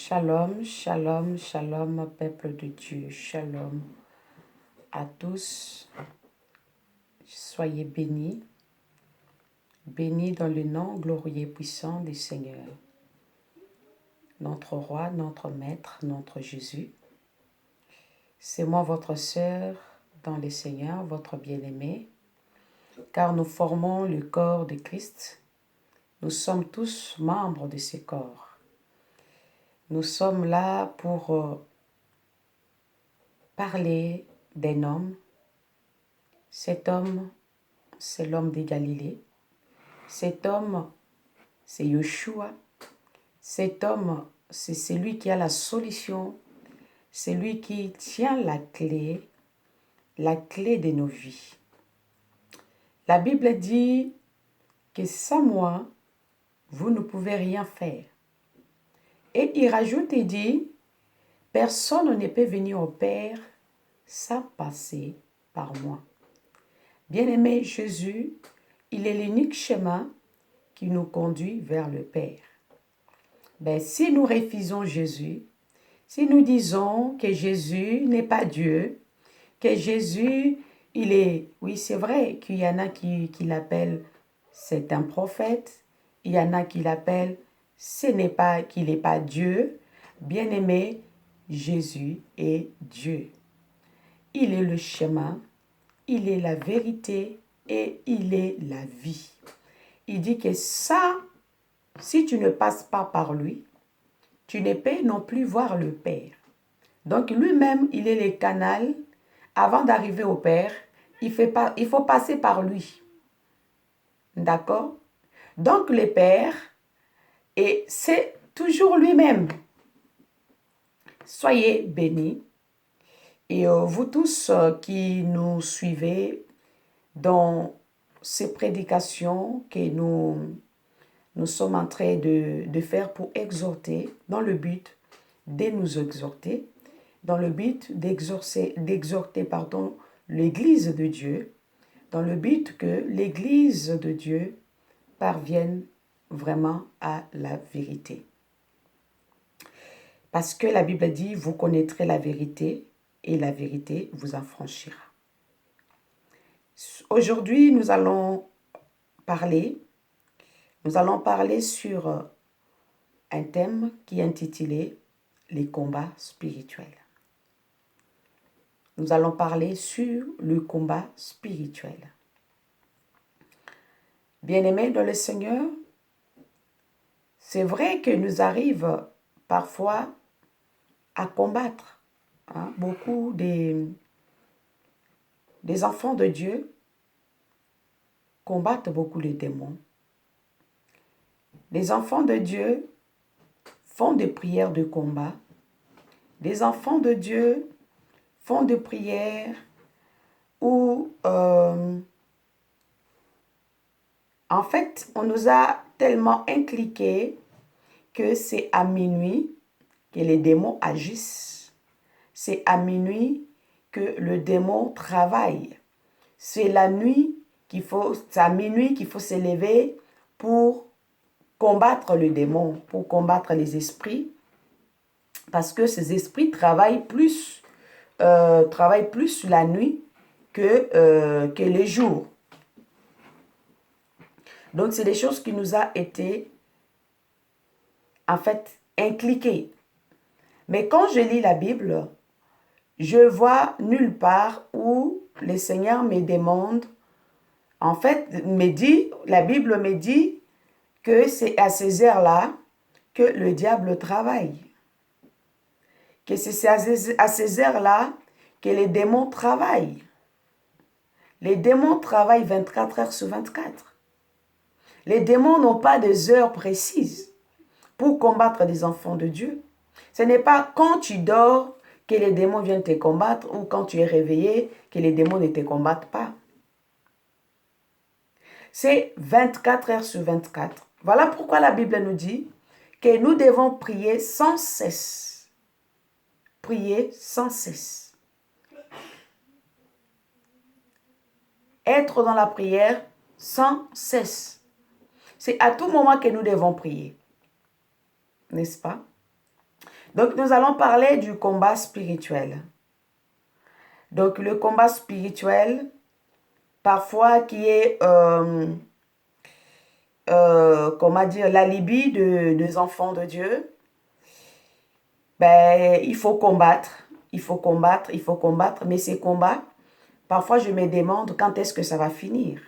Shalom, shalom, shalom, peuple de Dieu. Shalom à tous. Soyez bénis. Bénis dans le nom glorieux et puissant du Seigneur. Notre roi, notre maître, notre Jésus. C'est moi votre sœur dans le Seigneur, votre bien-aimé. Car nous formons le corps de Christ. Nous sommes tous membres de ce corps. Nous sommes là pour parler d'un homme. Cet homme, c'est l'homme de Galilée. Cet homme, c'est Yeshua. Cet homme, c'est celui qui a la solution. C'est lui qui tient la clé de nos vies. La Bible dit que sans moi, vous ne pouvez rien faire. Et il rajoute et dit, personne ne peut venir au Père sans passer par moi. Bien-aimé Jésus, il est l'unique chemin qui nous conduit vers le Père. Ben, si nous refusons Jésus, si nous disons que Jésus n'est pas Dieu, que Jésus, il est... Oui, c'est vrai qu'il y en a qui l'appellent, c'est un prophète. Il y en a qui l'appellent, qu'il n'est pas Dieu. Bien-aimé, Jésus est Dieu. Il est le chemin, il est la vérité et il est la vie. Il dit que ça, si tu ne passes pas par lui, tu ne peux non plus voir le Père. Donc lui-même, il est le canal. Avant d'arriver au Père, il faut passer par lui. D'accord? Donc le Père, et c'est toujours lui-même. Soyez bénis. Et vous tous qui nous suivez dans ces prédications que nous sommes en train de faire pour exhorter, dans le but de nous exhorter, dans le but d'exhorter l'Église de Dieu, dans le but que l'Église de Dieu parvienne vraiment à la vérité. Parce que la Bible dit, vous connaîtrez la vérité et la vérité vous affranchira. Aujourd'hui, nous allons parler sur un thème qui est intitulé « Les combats spirituels ». Nous allons parler sur le combat spirituel. Bien-aimés dans le Seigneur, c'est vrai que nous arrive parfois à combattre. Beaucoup des enfants de Dieu combattent beaucoup les démons. Les enfants de Dieu font des prières de combat. Les enfants de Dieu font des prières où, en fait, on nous a tellement inculqué que c'est à minuit que les démons agissent. C'est à minuit que le démon travaille. C'est à minuit qu'il faut se lever pour combattre le démon, pour combattre les esprits, parce que ces esprits travaillent plus la nuit que les jours. Donc, c'est des choses qui nous a été, en fait, inculquées. Mais quand je lis la Bible, je vois nulle part où le Seigneur me demande, en fait, la Bible me dit que c'est à ces heures-là que le diable travaille. Que c'est à ces heures-là que les démons travaillent. Les démons travaillent 24 heures sur 24. Les démons n'ont pas des heures précises pour combattre les enfants de Dieu. Ce n'est pas quand tu dors que les démons viennent te combattre ou quand tu es réveillé que les démons ne te combattent pas. C'est 24 heures sur 24. Voilà pourquoi la Bible nous dit que nous devons prier sans cesse. Prier sans cesse. Être dans la prière sans cesse. C'est à tout moment que nous devons prier. N'est-ce pas? Donc, nous allons parler du combat spirituel. Donc, le combat spirituel, parfois qui est, comment dire, l'alibi des enfants de Dieu, ben, il faut combattre, il faut combattre, il faut combattre. Mais ces combats, parfois je me demande quand est-ce que ça va finir.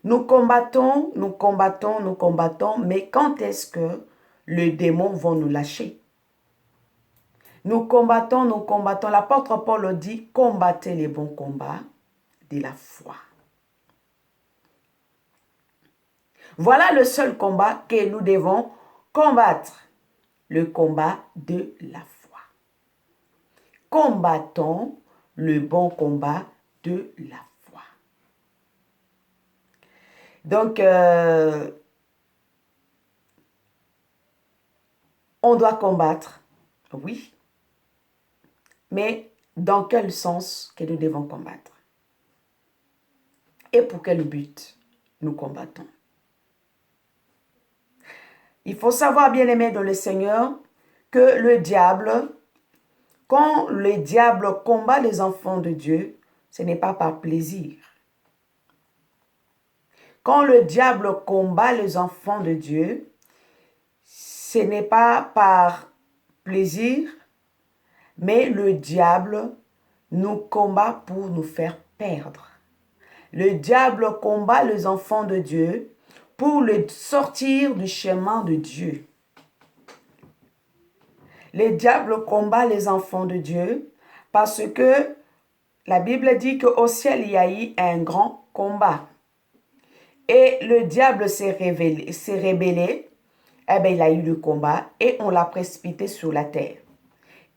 Nous combattons, nous combattons, nous combattons, mais quand est-ce que les démons vont nous lâcher? Nous combattons, nous combattons. L'apôtre Paul dit, combattez les bons combats de la foi. Voilà le seul combat que nous devons combattre, le combat de la foi. Combattons le bon combat de la foi. Donc, on doit combattre, oui, mais dans quel sens que nous devons combattre? Et pour quel but nous combattons? Il faut savoir, bien-aimé dans le Seigneur, que le diable, quand le diable combat les enfants de Dieu, ce n'est pas par plaisir. Quand le diable combat les enfants de Dieu, ce n'est pas par plaisir, mais le diable nous combat pour nous faire perdre. Le diable combat les enfants de Dieu pour les sortir du chemin de Dieu. Le diable combat les enfants de Dieu parce que la Bible dit qu'au ciel, il y a eu un grand combat. Et le diable s'est rébellé, eh bien, il a eu le combat et on l'a précipité sur la terre.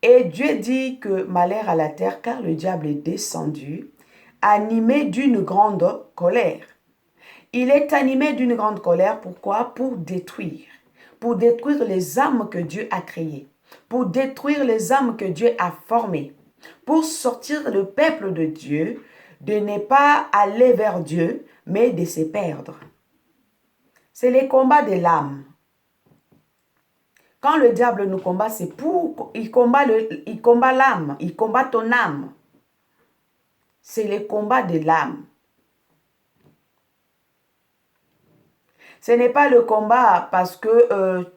Et Dieu dit que malheur à la terre, car le diable est descendu, animé d'une grande colère. Il est animé d'une grande colère, pourquoi? Pour détruire les âmes que Dieu a créées, pour détruire les âmes que Dieu a formées, pour sortir le peuple de Dieu, de ne pas aller vers Dieu, mais de se perdre. C'est les combats de l'âme. Quand le diable nous combat, c'est pour... Il combat l'âme, il combat ton âme. C'est le combat de l'âme. Ce n'est pas le combat parce que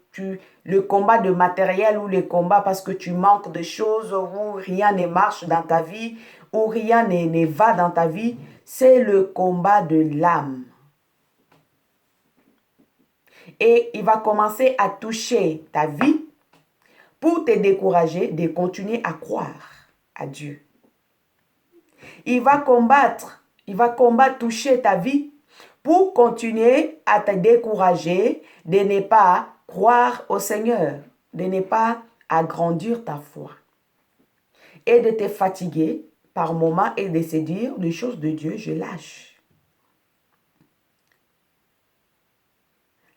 le combat de matériel ou le combat parce que tu manques de choses ou rien ne marche dans ta vie ou rien ne va dans ta vie. C'est le combat de l'âme. Et il va commencer à toucher ta vie pour te décourager de continuer à croire à Dieu. Il va combattre, toucher ta vie pour continuer à te décourager de ne pas croire au Seigneur, de ne pas agrandir ta foi et de te fatiguer par moments et de se dire les choses de Dieu, je lâche.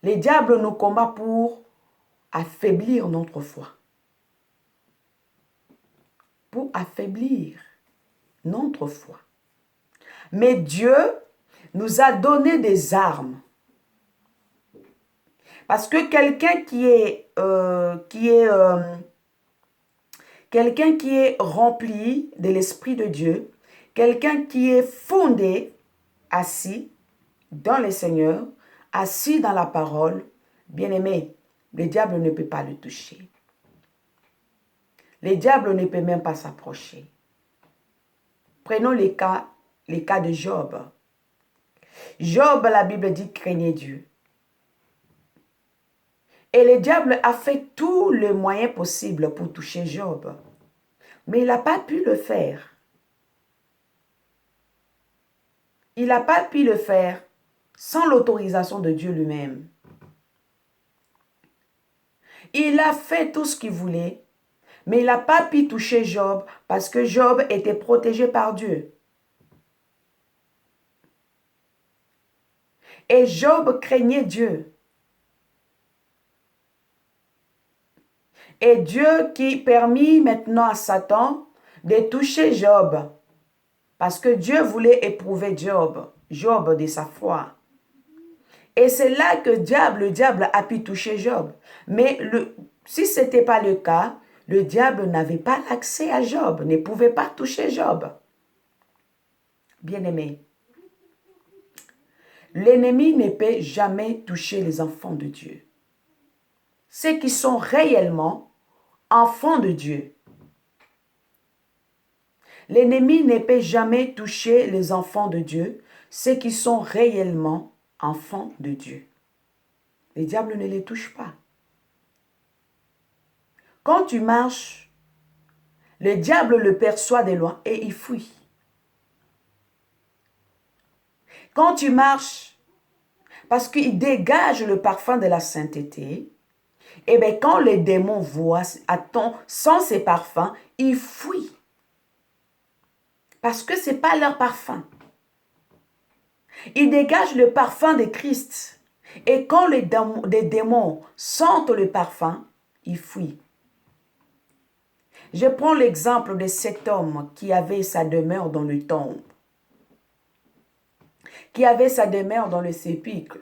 Les diables nous combattent pour affaiblir notre foi. Pour affaiblir notre foi. Mais Dieu nous a donné des armes. Parce que quelqu'un qui est rempli de l'Esprit de Dieu, quelqu'un qui est fondé, assis dans le Seigneur, assis dans la parole, bien-aimé, le diable ne peut pas le toucher. Le diable ne peut même pas s'approcher. Prenons les cas de Job. Job, la Bible dit, craignait Dieu. Et le diable a fait tous les moyens possibles pour toucher Job. Mais il n'a pas pu le faire. Il n'a pas pu le faire sans l'autorisation de Dieu lui-même. Il a fait tout ce qu'il voulait, mais il n'a pas pu toucher Job parce que Job était protégé par Dieu. Et Job craignait Dieu. Et Dieu qui permit maintenant à Satan de toucher Job. Parce que Dieu voulait éprouver Job de sa foi. Et c'est là que le diable a pu toucher Job. Mais Si ce n'était pas le cas, le diable n'avait pas accès à Job, ne pouvait pas toucher Job. Bien-aimé, l'ennemi ne peut jamais toucher les enfants de Dieu. Ceux qui sont réellement enfants de Dieu. L'ennemi ne peut jamais toucher les enfants de Dieu, ceux qui sont réellement enfants de Dieu. Le diable ne les touche pas. Quand tu marches, le diable le perçoit de loin et il fuit. Quand tu marches, parce qu'il dégage le parfum de la sainteté, et bien quand les démons voient sans ces parfums, ils fuient. Parce que ce n'est pas leur parfum. Ils dégagent le parfum de Christ. Et quand les démons sentent le parfum, ils fuient. Je prends l'exemple de cet homme qui avait sa demeure dans le tombe, qui avait sa demeure dans le sépulcre.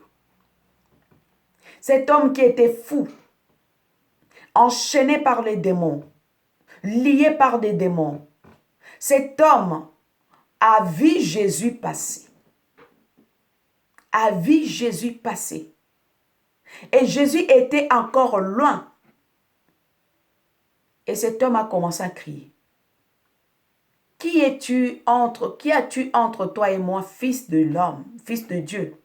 Cet homme qui était fou, enchaîné par les démons, lié par des démons. Cet homme a vu Jésus passer. A vu Jésus passer. Et Jésus était encore loin. Et cet homme a commencé à crier. Qui as-tu entre toi et moi, fils de l'homme, fils de Dieu?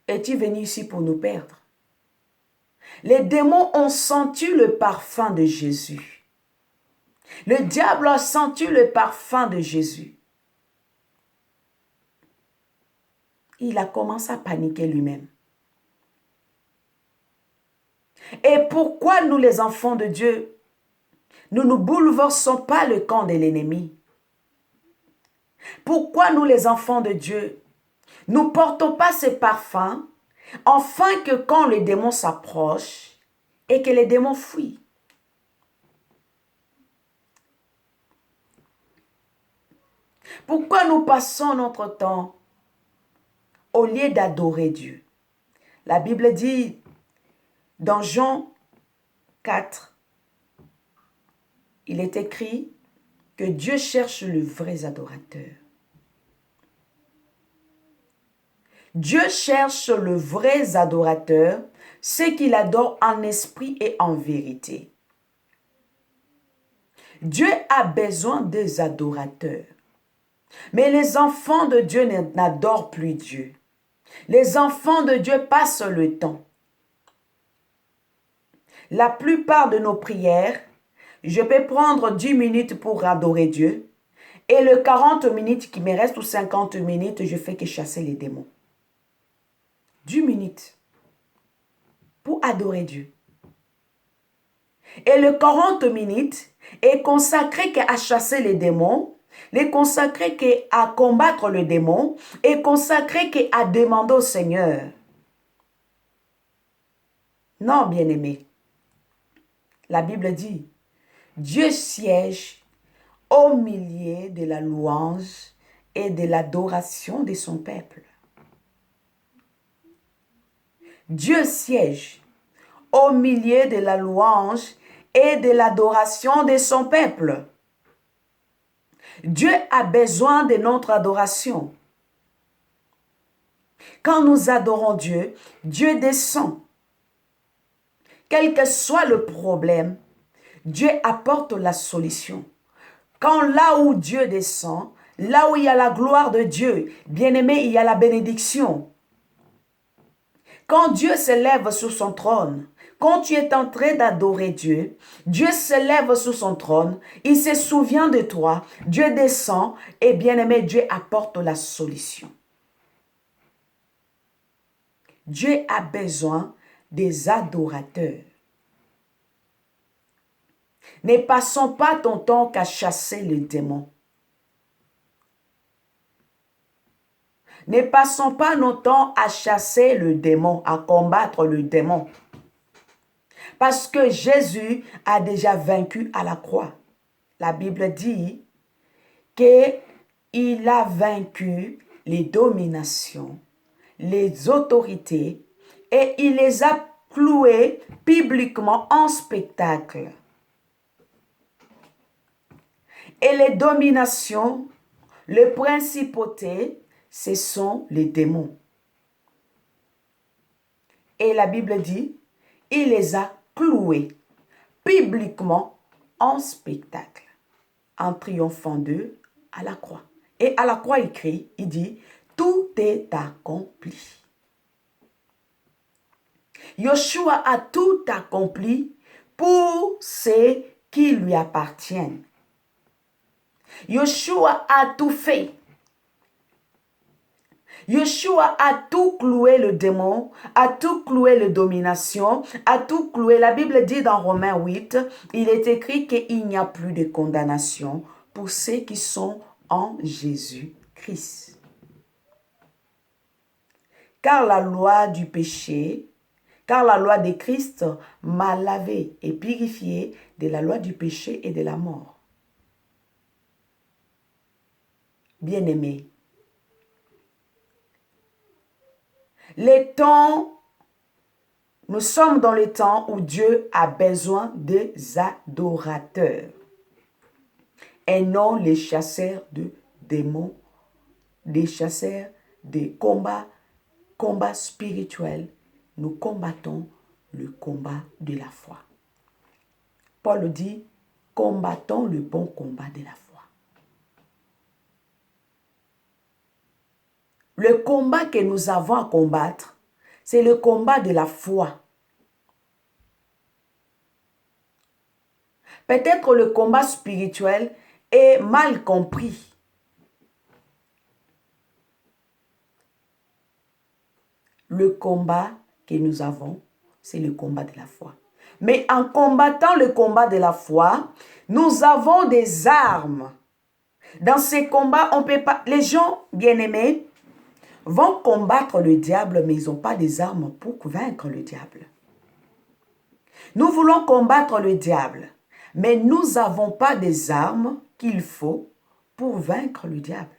Es-tu venu ici pour nous perdre? Les démons ont senti le parfum de Jésus. Le diable a senti le parfum de Jésus. Il a commencé à paniquer lui-même. Et pourquoi nous, les enfants de Dieu, nous ne bouleversons pas le camp de l'ennemi? Pourquoi nous, les enfants de Dieu, nous ne portons pas ce parfum, afin que quand les démons s'approchent et que les démons fuient? Pourquoi nous passons notre temps au lieu d'adorer Dieu? La Bible dit dans Jean 4, il est écrit que Dieu cherche le vrai adorateur. Dieu cherche le vrai adorateur, ceux qui l'adorent en esprit et en vérité. Dieu a besoin des adorateurs. Mais les enfants de Dieu n'adorent plus Dieu. Les enfants de Dieu passent le temps. La plupart de nos prières, je peux prendre 10 minutes pour adorer Dieu. Et les 40 minutes qui me restent ou 50 minutes, je fais que chasser les démons. 10 minutes pour adorer Dieu. Et les 40 minutes est consacré qu'à chasser les démons, est consacré qu'à combattre le démon, est consacré qu'à demander au Seigneur. Non, bien-aimé. La Bible dit, Dieu siège au milieu de la louange et de l'adoration de son peuple. Dieu siège au milieu de la louange et de l'adoration de son peuple. Dieu a besoin de notre adoration. Quand nous adorons Dieu, Dieu descend. Quel que soit le problème, Dieu apporte la solution. Quand là où Dieu descend, là où il y a la gloire de Dieu, bien-aimé, il y a la bénédiction. Quand Dieu se lève sur son trône, quand tu es en train d'adorer Dieu, Dieu se lève sur son trône, il se souvient de toi, Dieu descend et bien-aimé, Dieu apporte la solution. Dieu a besoin des adorateurs. Ne passons pas ton temps qu'à chasser les démons. Ne passons pas notre temps à chasser le démon, à combattre le démon. Parce que Jésus a déjà vaincu à la croix. La Bible dit qu'il a vaincu les dominations, les autorités, et il les a cloué publiquement en spectacle. Et les dominations, les principautés, ce sont les démons. Et la Bible dit, il les a cloués publiquement en spectacle, en triomphant d'eux à la croix. Et à la croix, il crie, il dit, tout est accompli. Yeshua a tout accompli pour ceux qui lui appartiennent. Yeshua a tout fait. Yeshua a tout cloué le démon, a tout cloué la domination, a tout cloué. La Bible dit dans Romains 8, il est écrit qu'il n'y a plus de condamnation pour ceux qui sont en Jésus-Christ. Car la loi du péché, car la loi de Christ m'a lavé et purifié de la loi du péché et de la mort. Bien-aimés, les temps, nous sommes dans les temps où Dieu a besoin des adorateurs et non les chasseurs de démons, les chasseurs de combats spirituels. Nous combattons le combat de la foi. Paul dit, combattons le bon combat de la foi. Le combat que nous avons à combattre, c'est le combat de la foi. Peut-être le combat spirituel est mal compris. Le combat que nous avons, c'est le combat de la foi. Mais en combattant le combat de la foi, nous avons des armes. Dans ces combats, on peut pas. Les gens bien-aimés vont combattre le diable, mais ils n'ont pas des armes pour vaincre le diable. Nous voulons combattre le diable, mais nous n'avons pas des armes qu'il faut pour vaincre le diable.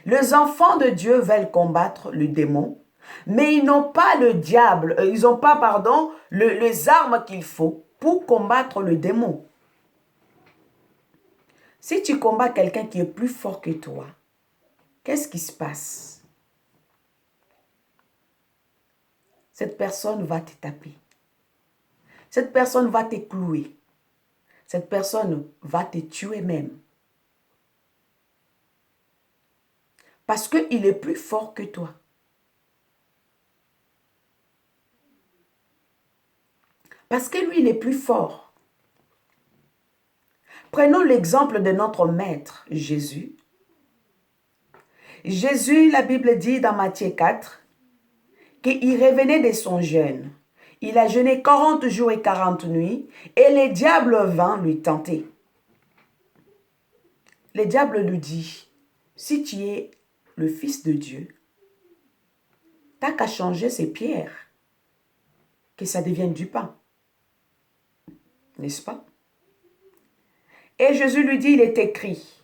Les enfants de Dieu veulent combattre le démon, mais ils n'ont pas le diable, ils n'ont pas, les armes qu'il faut pour combattre le démon. Si tu combats quelqu'un qui est plus fort que toi, qu'est-ce qui se passe? Cette personne va te taper. Cette personne va te clouer. Cette personne va te tuer même. Parce qu'il est plus fort que toi. Parce que lui, il est plus fort. Prenons l'exemple de notre maître, Jésus. Jésus, la Bible dit dans Matthieu 4, qu'il revenait de son jeûne. Il a jeûné 40 jours et 40 nuits, et le diable vint lui tenter. Le diable lui dit, si tu es le Fils de Dieu, t'as qu'à changer ces pierres, que ça devienne du pain. N'est-ce pas? Et Jésus lui dit, il est écrit,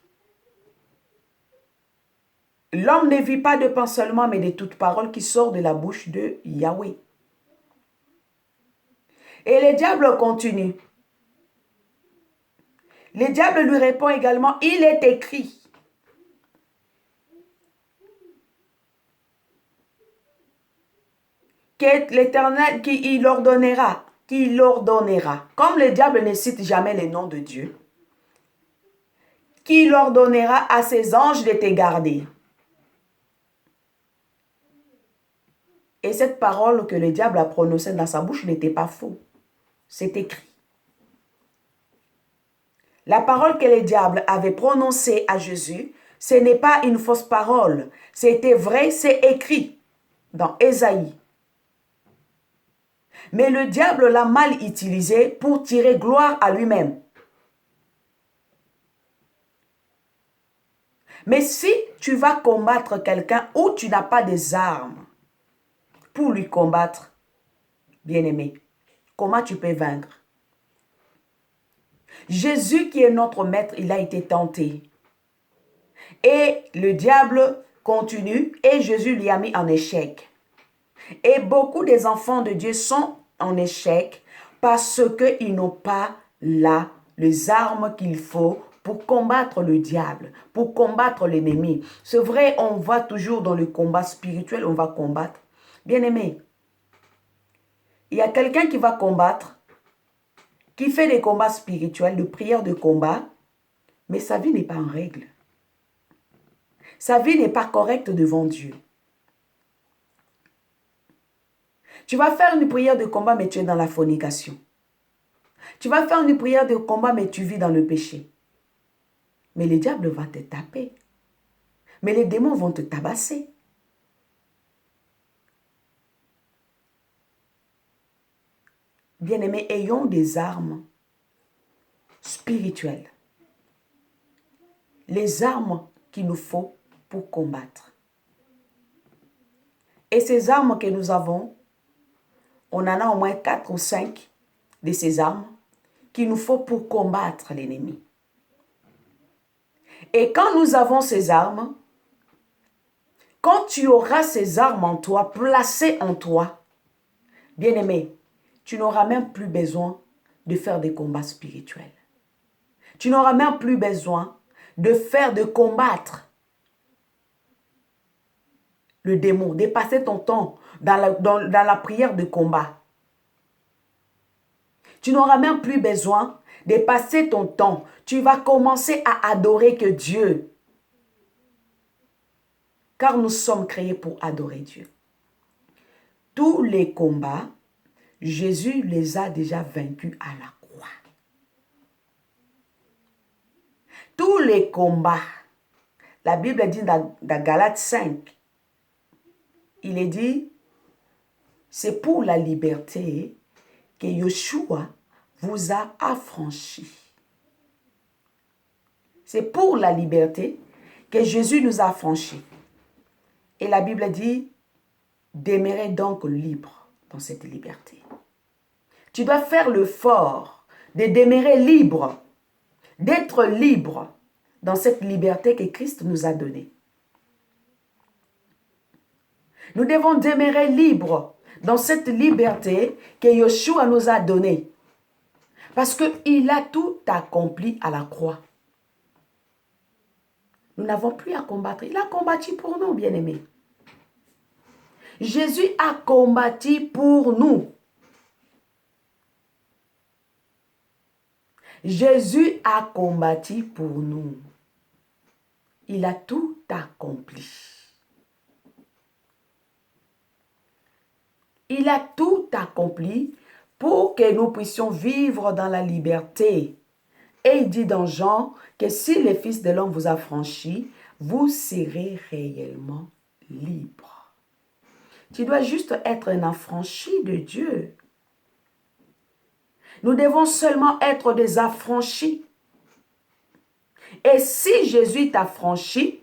l'homme ne vit pas de pain seulement, mais de toute parole qui sort de la bouche de Yahweh. Et le diable continue. Le diable lui répond également, il est écrit. Que l'Éternel, qu'il ordonnera. Comme le diable ne cite jamais le nom de Dieu, qu'il ordonnera à ses anges de te garder. Et cette parole que le diable a prononcée dans sa bouche n'était pas faux. C'est écrit. La parole que le diable avait prononcée à Jésus, ce n'est pas une fausse parole. C'était vrai, c'est écrit dans Ésaïe. Mais le diable l'a mal utilisé pour tirer gloire à lui-même. Mais si tu vas combattre quelqu'un où tu n'as pas des armes pour lui combattre, bien-aimé, comment tu peux vaincre? Jésus qui est notre maître, il a été tenté. Et le diable continue et Jésus lui a mis en échec. Et beaucoup des enfants de Dieu sont en échec parce qu'ils n'ont pas là les armes qu'il faut pour combattre le diable, pour combattre l'ennemi. C'est vrai, on va toujours dans le combat spirituel, on va combattre. Bien-aimé, il y a quelqu'un qui va combattre, qui fait des combats spirituels, de prières de combat, mais sa vie n'est pas en règle. Sa vie n'est pas correcte devant Dieu. Tu vas faire une prière de combat, mais tu es dans la fornication. Tu vas faire une prière de combat, mais tu vis dans le péché. Mais le diable va te taper. Mais les démons vont te tabasser. Bien-aimés, ayons des armes spirituelles. Les armes qu'il nous faut pour combattre. Et ces armes que nous avons, on en a au moins 4 ou 5 de ces armes qu'il nous faut pour combattre l'ennemi. Et quand nous avons ces armes, quand tu auras ces armes en toi, placées en toi, bien-aimé, tu n'auras même plus besoin de faire des combats spirituels. Tu n'auras même plus besoin de combattre le démon, de passer ton temps dans la prière de combat. Tu n'auras même plus besoin de passer ton temps. Tu vas commencer à adorer que Dieu. Car nous sommes créés pour adorer Dieu. Tous les combats, Jésus les a déjà vaincus à la croix. Tous les combats, la Bible dit dans Galates 5, il est dit, c'est pour la liberté que Yeshua vous a affranchis. C'est pour la liberté que Jésus nous a affranchis. Et la Bible dit, demeurez donc libre dans cette liberté. Tu dois faire l'effort de demeurer libre, d'être libre dans cette liberté que Christ nous a donnée. Nous devons demeurer libres dans cette liberté que Yeshua nous a donnée. Parce qu'il a tout accompli à la croix. Nous n'avons plus à combattre. Il a combattu pour nous, bien-aimés. Jésus a combattu pour nous. Jésus a combattu pour nous. Il a tout accompli. Il a tout accompli pour que nous puissions vivre dans la liberté. Et il dit dans Jean que si le Fils de l'homme vous a franchi, vous serez réellement libre. Tu dois juste être un affranchi de Dieu. Nous devons seulement être des affranchis. Et si Jésus t'a franchi,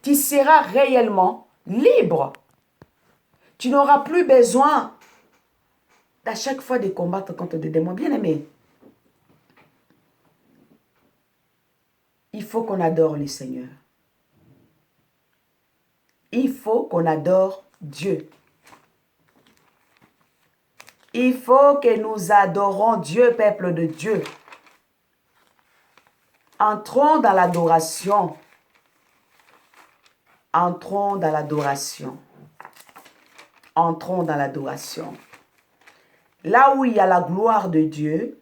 tu seras réellement libre. Tu n'auras plus besoin à chaque fois de combattre contre des démons. Bien-aimés, il faut qu'on adore le Seigneur. Il faut qu'on adore Dieu. Il faut que nous adorons Dieu, peuple de Dieu. Entrons dans l'adoration. Entrons dans l'adoration. Entrons dans l'adoration. Là où il y a la gloire de Dieu,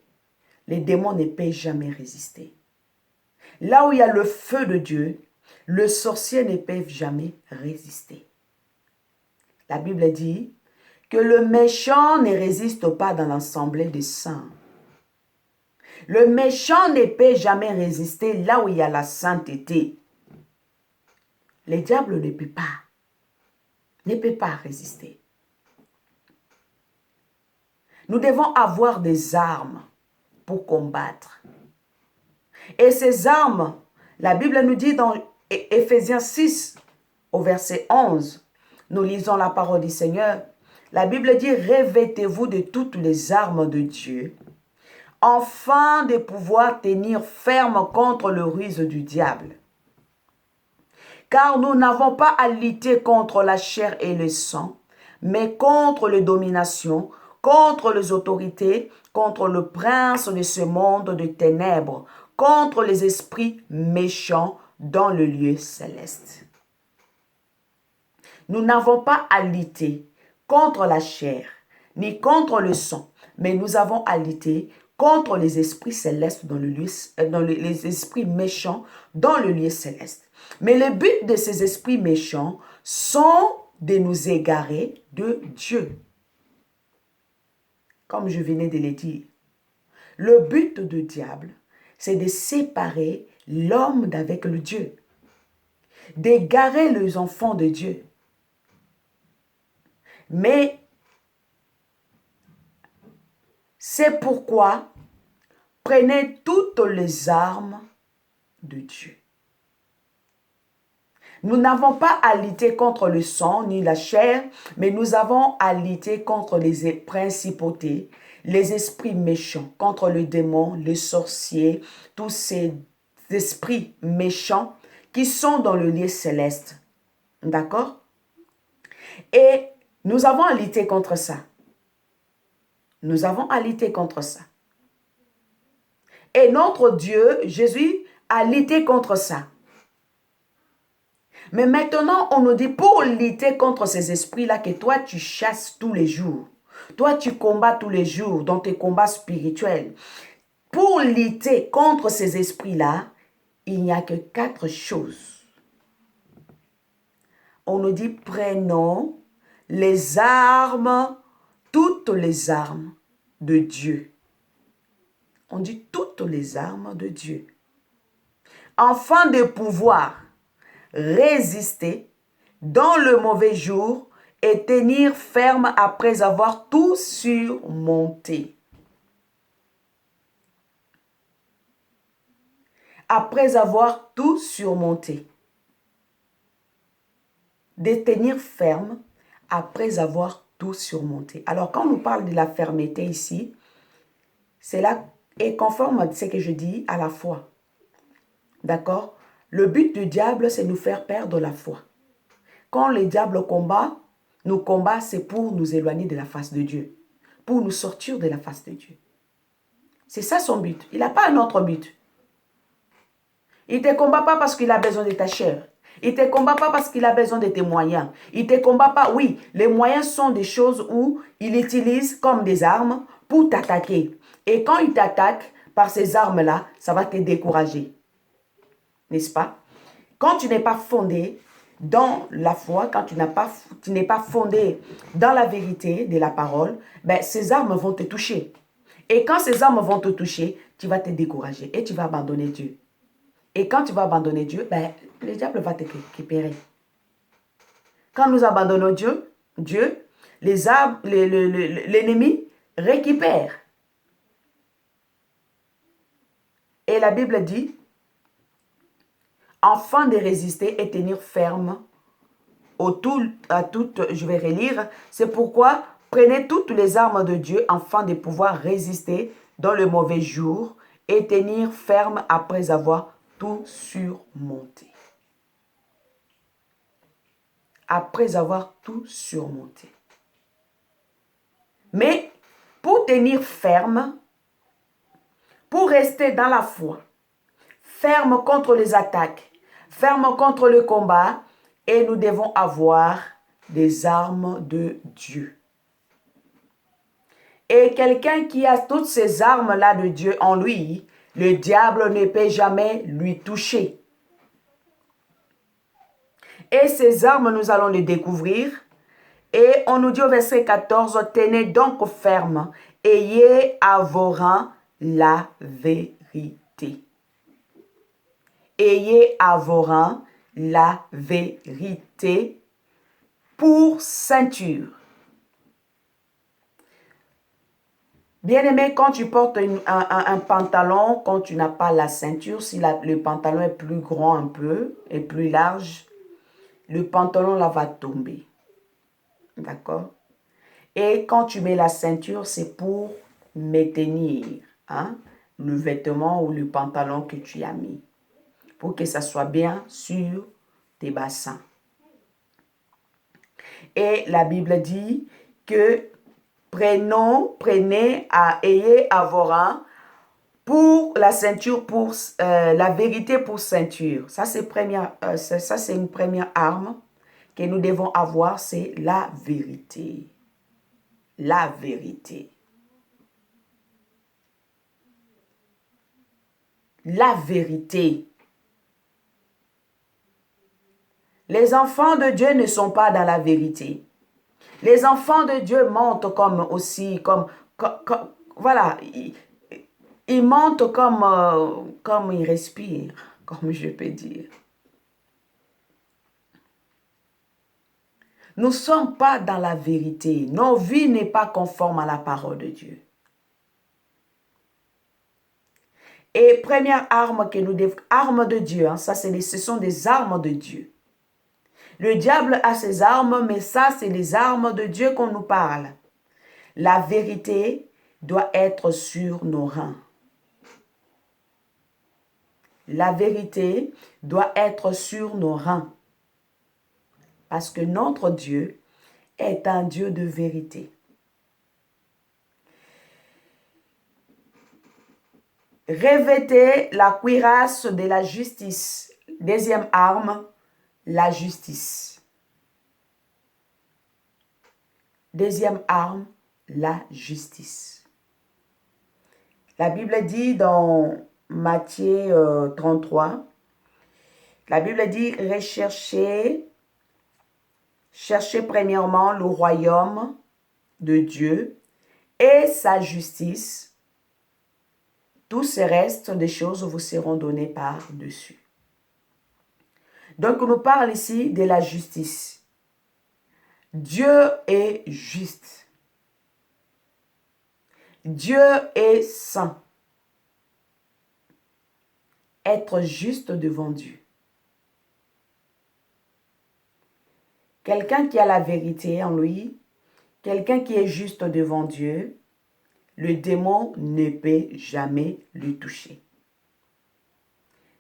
les démons ne peuvent jamais résister. Là où il y a le feu de Dieu, le sorcier ne peut jamais résister. La Bible dit que le méchant ne résiste pas dans l'assemblée des saints. Le méchant ne peut jamais résister là où il y a la sainteté. Le diable ne peut pas résister. Nous devons avoir des armes pour combattre. Et ces armes, la Bible nous dit dans Éphésiens 6, au verset 11, nous lisons la parole du Seigneur. La Bible dit, revêtez-vous de toutes les armes de Dieu, afin de pouvoir tenir ferme contre le ruse du diable. Car nous n'avons pas à lutter contre la chair et le sang, mais contre les dominations, contre les autorités, contre le prince de ce monde de ténèbres, contre les esprits méchants dans le lieu céleste. Nous n'avons pas à lutter contre la chair, ni contre le sang, mais nous avons à lutter contre les esprits célestes les esprits méchants dans le lieu céleste. Mais le but de ces esprits méchants sont de nous égarer de Dieu. Comme je venais de le dire, le but du diable, c'est de séparer l'homme d'avec le Dieu, d'égarer les enfants de Dieu. Mais c'est pourquoi prenez toutes les armes de Dieu. Nous n'avons pas à lutter contre le sang ni la chair, mais nous avons à lutter contre les principautés, les esprits méchants, contre le démon, les sorciers, tous ces esprits méchants qui sont dans le lieu céleste. D'accord? Et nous avons à lutter contre ça. Nous avons à lutter contre ça. Et notre Dieu, Jésus, a lutté contre ça. Mais maintenant, on nous dit pour lutter contre ces esprits-là que toi, tu chasses tous les jours. Toi, tu combats tous les jours dans tes combats spirituels. Pour lutter contre ces esprits-là, il n'y a que 4 choses. On nous dit prenons les armes, toutes les armes de Dieu. On dit toutes les armes de Dieu. Afin de pouvoir résister dans le mauvais jour et tenir ferme après avoir tout surmonté. Après avoir tout surmonté. De tenir ferme après avoir tout surmonté. Alors, quand on nous parle de la fermeté ici, cela est conforme à ce que je dis à la foi. D'accord? Le but du diable, c'est de nous faire perdre la foi. Quand le diable combat, nous combat, c'est pour nous éloigner de la face de Dieu. Pour nous sortir de la face de Dieu. C'est ça son but. Il n'a pas un autre but. Il ne te combat pas parce qu'il a besoin de ta chair. Il ne te combat pas parce qu'il a besoin de tes moyens. Il ne te combat pas, oui, les moyens sont des choses où il utilise comme des armes pour t'attaquer. Et quand il t'attaque par ces armes-là, ça va te décourager. N'est-ce pas? Quand tu n'es pas fondé dans la foi, quand tu n'es pas fondé dans la vérité de la parole, ben, ces armes vont te toucher. Et quand ces armes vont te toucher, tu vas te décourager et tu vas abandonner Dieu. Et quand tu vas abandonner Dieu, ben, le diable va te récupérer. Quand nous abandonnons Dieu, l'ennemi récupère. Et la Bible dit, afin de résister et tenir ferme je vais relire, c'est pourquoi prenez toutes les armes de Dieu afin de pouvoir résister dans le mauvais jour et tenir ferme après avoir tout surmonté. Après avoir tout surmonté. Mais pour tenir ferme, pour rester dans la foi, ferme contre les attaques, ferme contre le combat, et nous devons avoir des armes de Dieu. Et quelqu'un qui a toutes ces armes-là de Dieu en lui, le diable ne peut jamais lui toucher. Et ces armes, nous allons les découvrir. Et on nous dit au verset 14, « Tenez donc ferme, ayez à vos reins la vérité. » Ayez à vos reins la vérité pour ceinture. Bien-aimé, quand tu portes un pantalon, quand tu n'as pas la ceinture, si le pantalon est plus grand un peu et plus large, le pantalon là va tomber. D'accord? Et quand tu mets la ceinture, c'est pour maintenir le vêtement ou le pantalon que tu as mis. Pour que ça soit bien sur tes bassins. Et la Bible dit que ayez à vos reins pour la ceinture, pour la vérité pour ceinture. Ça, c'est une première arme que nous devons avoir, c'est la vérité. La vérité. La vérité. Les enfants de Dieu ne sont pas dans la vérité. Les enfants de Dieu mentent voilà, ils mentent comme ils respirent, comme je peux dire. Nous ne sommes pas dans la vérité. Nos vies n'est pas conforme à la parole de Dieu. Et première arme que nous devons, arme de Dieu, hein, ce sont des armes de Dieu. Le diable a ses armes, mais ça, c'est les armes de Dieu qu'on nous parle. La vérité doit être sur nos reins. La vérité doit être sur nos reins. Parce que notre Dieu est un Dieu de vérité. Revêtez la cuirasse de la justice. Deuxième arme, la justice. Deuxième arme, la justice. La Bible dit dans Matthieu 33, la Bible dit cherchez premièrement le royaume de Dieu et sa justice. Tout ce reste des choses vous seront données par-dessus. Donc, on nous parle ici de la justice. Dieu est juste. Dieu est saint. Être juste devant Dieu. Quelqu'un qui a la vérité en lui, quelqu'un qui est juste devant Dieu, le démon ne peut jamais le toucher.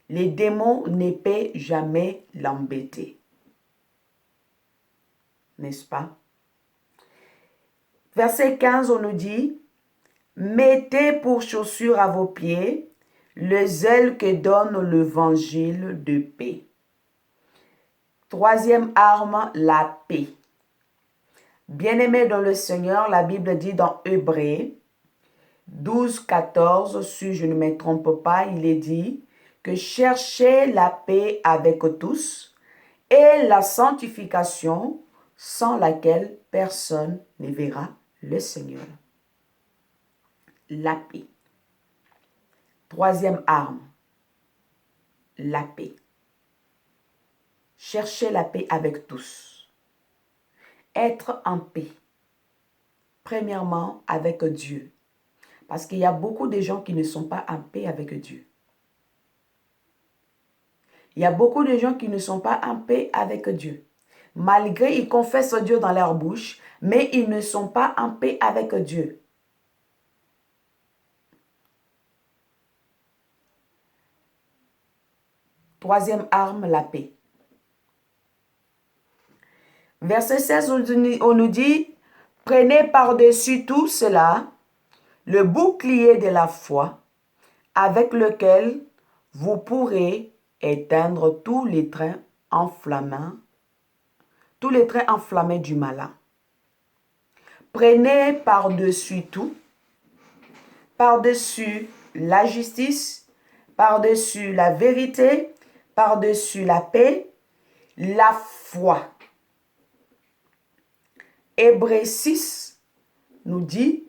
Les démons ne peuvent jamais l'embêter. N'est-ce pas? Verset 15, on nous dit, « Mettez pour chaussure à vos pieds le zèle que donne l'évangile de paix. » Troisième arme, la paix. Bien-aimés dans le Seigneur, la Bible dit dans Hébreux 12, 14, si je ne me trompe pas, il est dit que cherchez la paix avec tous et la sanctification sans laquelle personne ne verra le Seigneur. La paix. Troisième arme, la paix. Cherchez la paix avec tous. Être en paix. Premièrement, avec Dieu. Parce qu'il y a beaucoup de gens qui ne sont pas en paix avec Dieu. Il y a beaucoup de gens qui ne sont pas en paix avec Dieu. Malgré ils confessent Dieu dans leur bouche, mais ils ne sont pas en paix avec Dieu. Troisième arme, la paix. Verset 16, on nous dit, « Prenez par-dessus tout cela le bouclier de la foi, avec lequel vous pourrez éteindre tous les trains enflammés du malin. Prenez par-dessus tout, par-dessus la justice, par-dessus la vérité, par-dessus la paix, la foi. » Hébreux 6 nous dit,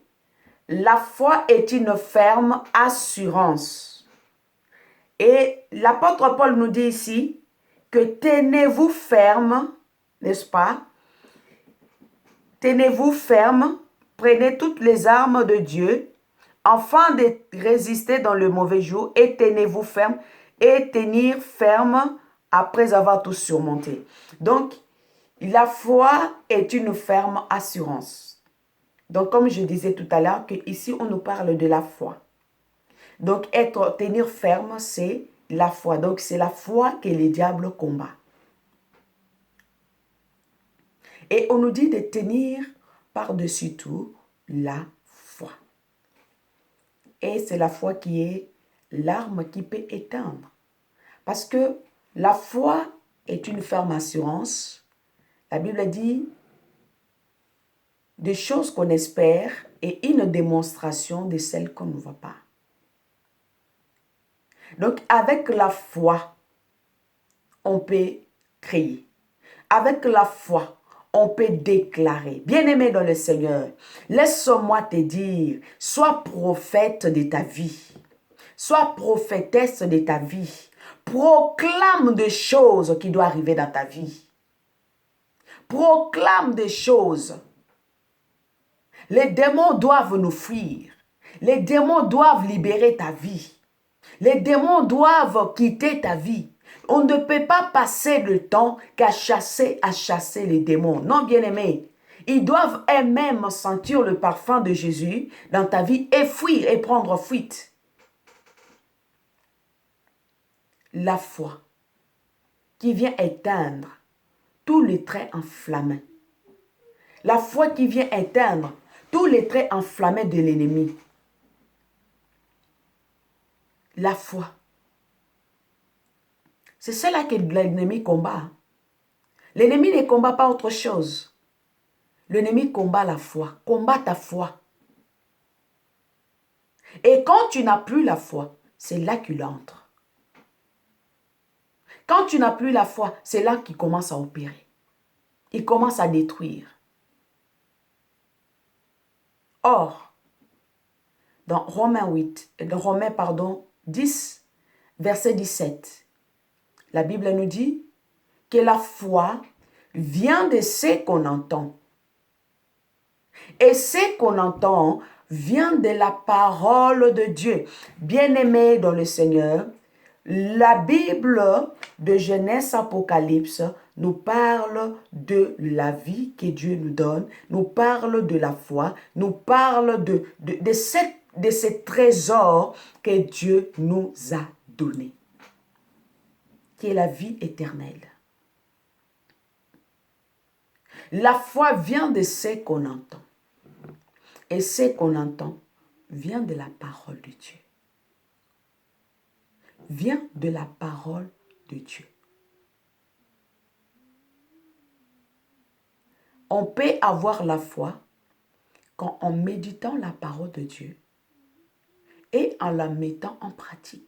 la foi est une ferme assurance. Et l'apôtre Paul nous dit ici que tenez-vous ferme, n'est-ce pas? Tenez-vous ferme, prenez toutes les armes de Dieu, afin de résister dans le mauvais jour, et tenez-vous ferme, et tenir ferme après avoir tout surmonté. Donc, la foi est une ferme assurance. Donc, comme je disais tout à l'heure, ici on nous parle de la foi. Donc, tenir ferme, c'est la foi. Donc, c'est la foi que le diable combat. Et on nous dit de tenir par-dessus tout la foi. Et c'est la foi qui est l'arme qui peut éteindre. Parce que la foi est une ferme assurance. La Bible dit des choses qu'on espère et une démonstration de celles qu'on ne voit pas. Donc avec la foi, on peut créer. Avec la foi, on peut déclarer. Bien-aimé dans le Seigneur, laisse-moi te dire, sois prophète de ta vie. Sois prophétesse de ta vie. Proclame des choses qui doivent arriver dans ta vie. Proclame des choses. Les démons doivent nous fuir. Les démons doivent libérer ta vie. Les démons doivent quitter ta vie. On ne peut pas passer le temps qu'à chasser les démons. Non, bien-aimés. Ils doivent eux-mêmes sentir le parfum de Jésus dans ta vie et fuir et prendre fuite. La foi qui vient éteindre tous les traits enflammés. La foi qui vient éteindre tous les traits enflammés de l'ennemi. La foi. C'est cela que l'ennemi combat. L'ennemi ne combat pas autre chose. L'ennemi combat la foi, combat ta foi. Et quand tu n'as plus la foi, c'est là qu'il entre. Quand tu n'as plus la foi, c'est là qu'il commence à opérer. Il commence à détruire. Or, dans Romains 10, verset 17, la Bible nous dit que la foi vient de ce qu'on entend. Et ce qu'on entend vient de la parole de Dieu. Bien-aimés dans le Seigneur, la Bible de Genèse Apocalypse nous parle de la vie que Dieu nous donne, nous parle de la foi, nous parle de ces trésors que Dieu nous a donnés, qui est la vie éternelle. La foi vient de ce qu'on entend. Et ce qu'on entend vient de la parole de Dieu. Vient de la parole de Dieu. On peut avoir la foi en méditant la parole de Dieu et en la mettant en pratique.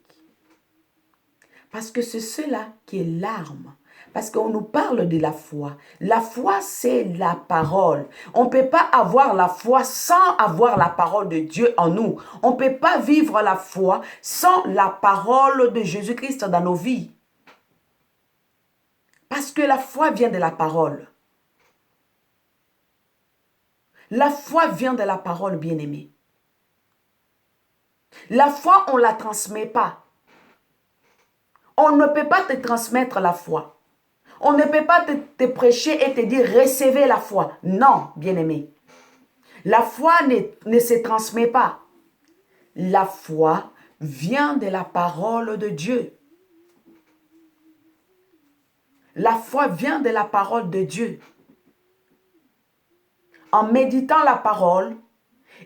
Parce que c'est cela qui est l'arme. Parce qu'on nous parle de la foi. La foi, c'est la parole. On ne peut pas avoir la foi sans avoir la parole de Dieu en nous. On ne peut pas vivre la foi sans la parole de Jésus-Christ dans nos vies. Parce que la foi vient de la parole. La foi vient de la parole, bien-aimée. La foi, on ne la transmet pas. On ne peut pas te transmettre la foi. On ne peut pas te prêcher et te dire recevez la foi. Non, bien-aimé. La foi ne se transmet pas. La foi vient de la parole de Dieu. La foi vient de la parole de Dieu. En méditant la parole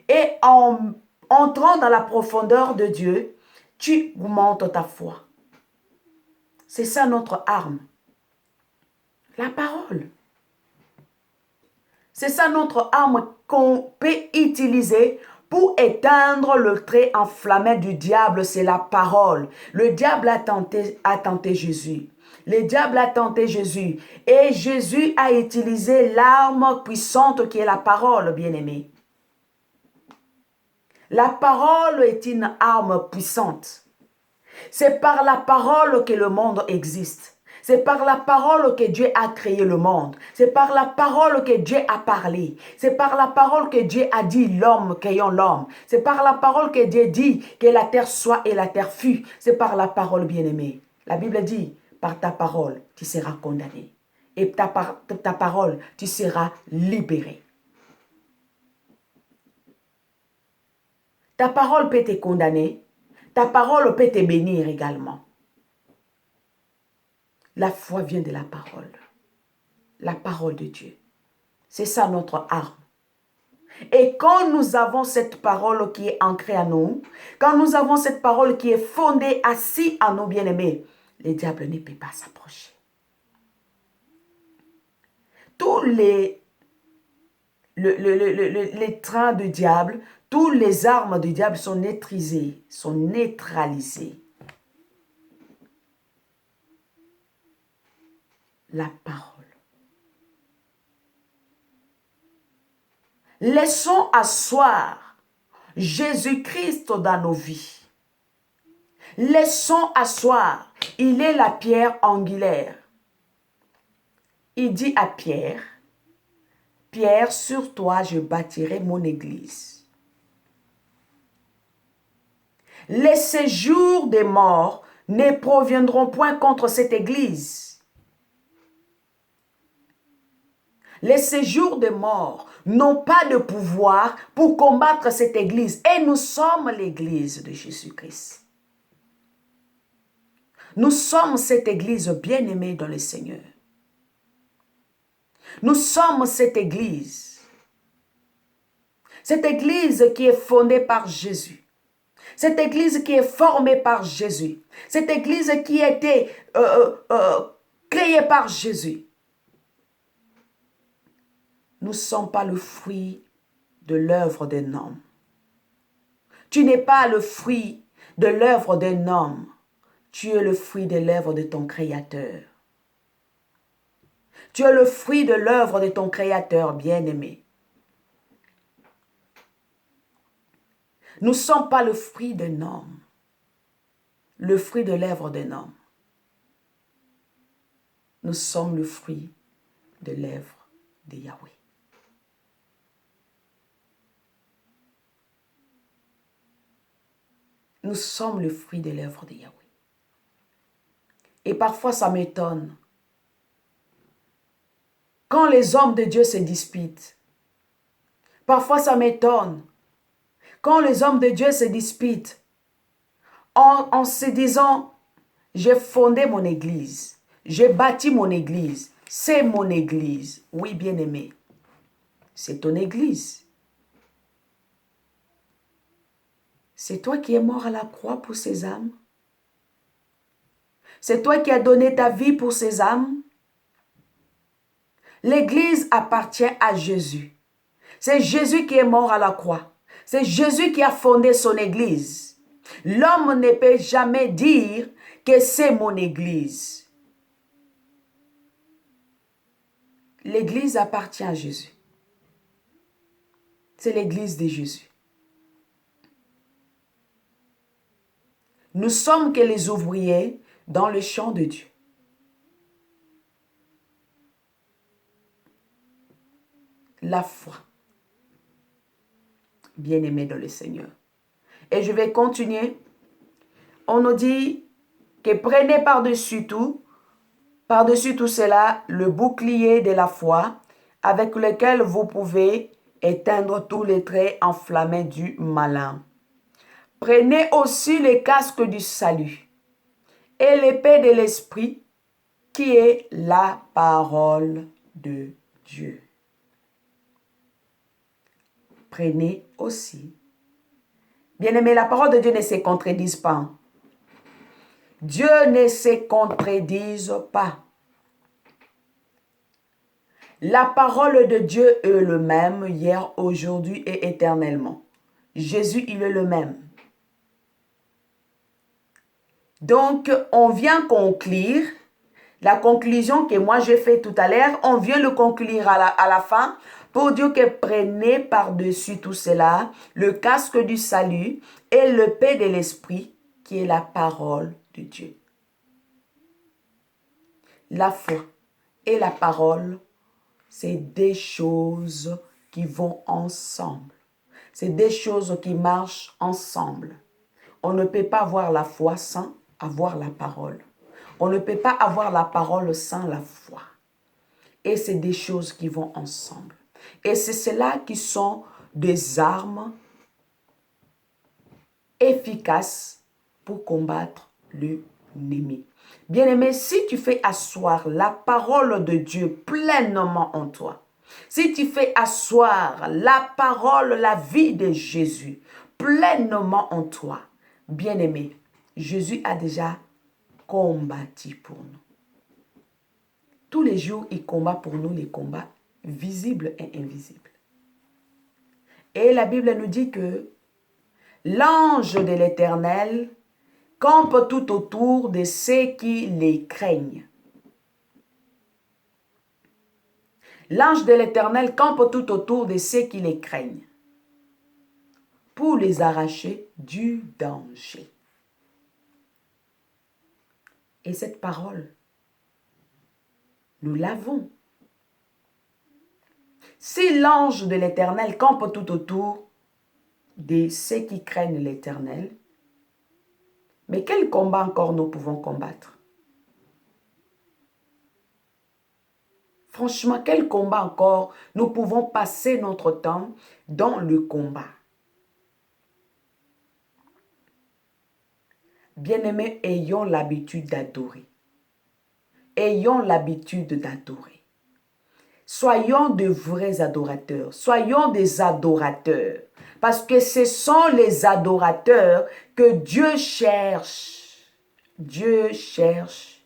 et en entrant dans la profondeur de Dieu, tu augmentes ta foi. C'est ça notre arme. La parole. C'est ça notre arme qu'on peut utiliser pour éteindre le trait enflammé du diable, c'est la parole. Le diable a tenté Jésus. Le diable a tenté Jésus. Et Jésus a utilisé l'arme puissante qui est la parole, bien-aimé. La parole est une arme puissante. C'est par la parole que le monde existe. C'est par la parole que Dieu a créé le monde. C'est par la parole que Dieu a parlé. C'est par la parole que Dieu a dit l'homme, qu'ayons l'homme. C'est par la parole que Dieu dit que la terre soit et la terre fut. C'est par la parole, bien-aimée. La Bible dit, par ta parole, tu seras condamné. Et ta parole, tu seras libéré. Ta parole peut te condamner. Ta parole peut te bénir également. La foi vient de la parole de Dieu. C'est ça notre arme. Et quand nous avons cette parole qui est ancrée à nous, quand nous avons cette parole qui est fondée, assise à nos bien-aimés, le diable ne peut pas s'approcher. Tous les trains du diable, toutes les armes du diable sont neutralisées, La parole. Laissons asseoir Jésus-Christ dans nos vies. Laissons asseoir. Il est la pierre angulaire. Il dit à Pierre, Pierre, sur toi je bâtirai mon église. Les séjours des morts ne proviendront point contre cette église. Les séjours des morts n'ont pas de pouvoir pour combattre cette église. Et nous sommes l'église de Jésus-Christ. Nous sommes cette église bien-aimée dans le Seigneur. Nous sommes cette église. Cette église qui est fondée par Jésus. Cette église qui est formée par Jésus. Cette église qui a été créée par Jésus. Nous ne sommes pas le fruit de l'œuvre d'un homme. Tu n'es pas le fruit de l'œuvre d'un homme. Tu es le fruit de l'œuvre de ton Créateur. Tu es le fruit de l'œuvre de ton Créateur bien-aimé. Nous ne sommes pas le fruit d'un homme. Le fruit de l'œuvre d'un homme. Nous sommes le fruit de l'œuvre de Yahweh. Nous sommes le fruit de l'œuvre de Yahweh. Et parfois ça m'étonne. Quand les hommes de Dieu se disputent, parfois ça m'étonne. Quand les hommes de Dieu se disputent, en se disant, j'ai fondé mon église, j'ai bâti mon église, c'est mon église. Oui, bien-aimé, c'est ton église. C'est toi qui es mort à la croix pour ces âmes. C'est toi qui as donné ta vie pour ces âmes. L'église appartient à Jésus. C'est Jésus qui est mort à la croix. C'est Jésus qui a fondé son église. L'homme ne peut jamais dire que c'est mon église. L'église appartient à Jésus. C'est l'église de Jésus. Nous sommes que les ouvriers dans le champ de Dieu. La foi. Bien-aimé dans le Seigneur. Et je vais continuer. On nous dit que prenez par-dessus tout cela, le bouclier de la foi, avec lequel vous pouvez éteindre tous les traits enflammés du malin. Prenez aussi le casque du salut et l'épée de l'esprit, qui est la parole de Dieu. Prenez aussi. Bien-aimé, la parole de Dieu ne se contredise pas. Dieu ne se contredise pas. La parole de Dieu est le même hier, aujourd'hui et éternellement. Jésus, il est le même. Donc, on vient conclure, la conclusion que moi j'ai faite tout à l'heure, on vient le conclure à la fin pour dire que prenez par-dessus tout cela le casque du salut et l'épée de l'esprit qui est la parole de Dieu. La foi et la parole, c'est des choses qui vont ensemble. C'est des choses qui marchent ensemble. On ne peut pas avoir la foi sans avoir la parole. On ne peut pas avoir la parole sans la foi. Et c'est des choses qui vont ensemble. Et c'est cela qui sont des armes efficaces pour combattre l'ennemi. Bien-aimé, si tu fais asseoir la parole de Dieu pleinement en toi, si tu fais asseoir la parole, la vie de Jésus pleinement en toi, bien-aimé, Jésus a déjà combattu pour nous. Tous les jours, il combat pour nous les combats visibles et invisibles. Et la Bible nous dit que l'ange de l'Éternel campe tout autour de ceux qui les craignent. L'ange de l'Éternel campe tout autour de ceux qui les craignent pour les arracher du danger. Et cette parole, nous l'avons. Si l'ange de l'Éternel campe tout autour de ceux qui craignent l'Éternel, mais quel combat encore nous pouvons combattre? Franchement, quel combat encore nous pouvons passer notre temps dans le combat? Bien-aimés, ayons l'habitude d'adorer. Ayons l'habitude d'adorer. Soyons de vrais adorateurs. Soyons des adorateurs. Parce que ce sont les adorateurs que Dieu cherche. Dieu cherche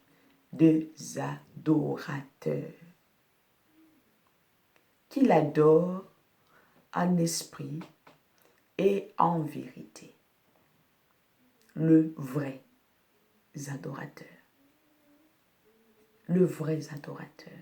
des adorateurs. Qu'il adore en esprit et en vérité. Le vrai adorateur. Le vrai adorateur.